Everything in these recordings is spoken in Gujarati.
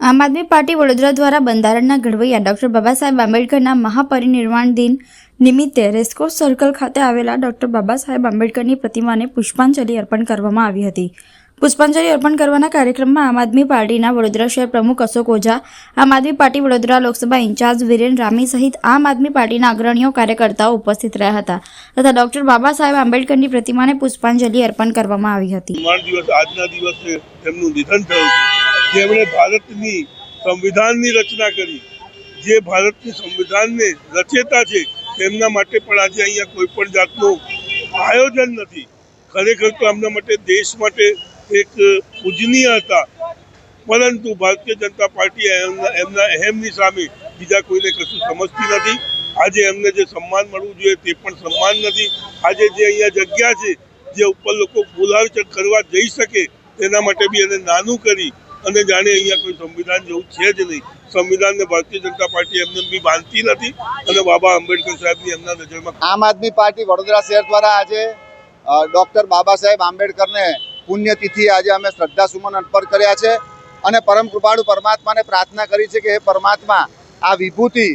આમ આદમી પાર્ટી વડોદરા દ્વારા બંધારણના ઘડવૈયા ડૉક્ટર બાબા સાહેબ આંબેડકરના મહાપરિનિર્વાણ દિન નિમિત્તે રેસકોર્સ સર્કલ ખાતે આવેલા ડૉક્ટર બાબા સાહેબ આંબેડકરની પ્રતિમાને પુષ્પાંજલિ અર્પણ કરવામાં આવી હતી। પુષ્પાંજલિ અર્પણ કરવાના કાર્યક્રમમાં આમ આદમી પાર્ટીના વડોદરા શહેર પ્રમુખ અશોક ઓઝા, આમ આદમી પાર્ટી વડોદરા લોકસભા ઇન્ચાર્જ વિરેન રામી સહિત આમ આદમી પાર્ટીના અગ્રણીઓ કાર્યકર્તાઓ ઉપસ્થિત રહ્યા હતા તથા ડૉક્ટર બાબા સાહેબ આંબેડકરની પ્રતિમાને પુષ્પાંજલિ અર્પણ કરવામાં આવી હતી। આજના દિવસે તેમનું નિધન થયું છે, જેમણે ભારતની સંવિધાનની રચના કરી, જે ભારતની સંવિધાનને રચેતા છે, તેમના માટે પણ આજે અહીંયા કોઈ પણ જાતનું આયોજન નથી। ખરેખર તો એમના માટે દેશ માટે એક પૂજનીય હતા, પરંતુ ભારતીય જનતા પાર્ટી એમના અહેમની સામે બીજા કોઈને કશું સમજતી નથી। આજે એમને જે સન્માન મળવું જોઈએ તે પણ સન્માન નથી। આજે જે અહીંયા જગ્યા છે, જે ઉપર લોકો બોલાવચટ કરવા જઈ શકે, તેના માટે બી એને નાનું કરી અને જાણે અહીંયા કોઈ સંવિધાન જેવું છે જ નહીં। સંવિધાનને ભારતીય જનતા પાર્ટી એમને બી માનતી નથી અને બાબા આંબેડકર સાહેબની એમના નજરમાં। આમ આદમી પાર્ટી વડોદરા શહેર દ્વારા આજે ડૉક્ટર બાબા સાહેબ આંબેડકરને પુણ્યતિથિ આજે અમે શ્રદ્ધાસુમન અર્પણ કર્યા છે અને પરમ કૃપાળુ પરમાત્માને પ્રાર્થના કરી છે કે હે પરમાત્મા, આ વિભૂતિ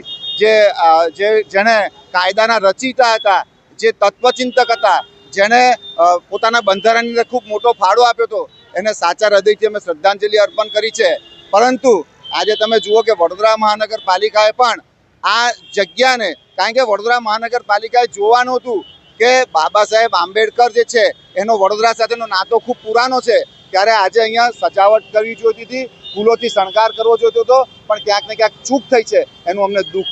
જેણે કાયદાના રચયિતા હતા, જે તત્વચિંતક હતા, જેણે પોતાના બંધારણની અંદર ખૂબ મોટો ફાળો આપ્યો હતો, એને સાચા હૃદયથી અમે શ્રદ્ધાંજલિ અર્પણ કરી છે। પરંતુ આજે તમે જુઓ કે વડોદરા મહાનગરપાલિકાએ પણ આ જગ્યાને, કારણ કે વડોદરા મહાનગરપાલિકાએ જોવાનું હતું કે બાબા સાહેબ આંબેડકર જે છે એનો વડોદરા સાથેનો નાતો ખૂબ પુરાનો છે, ત્યારે આજે અહીંયા સજાવટ કરવી જોઈતી હતી, ફૂલોથી શણગાર કરવો જોઈતો હતો, પણ ક્યાંક ને ક્યાંક ચૂક થઈ છે, એનું અમને દુઃખ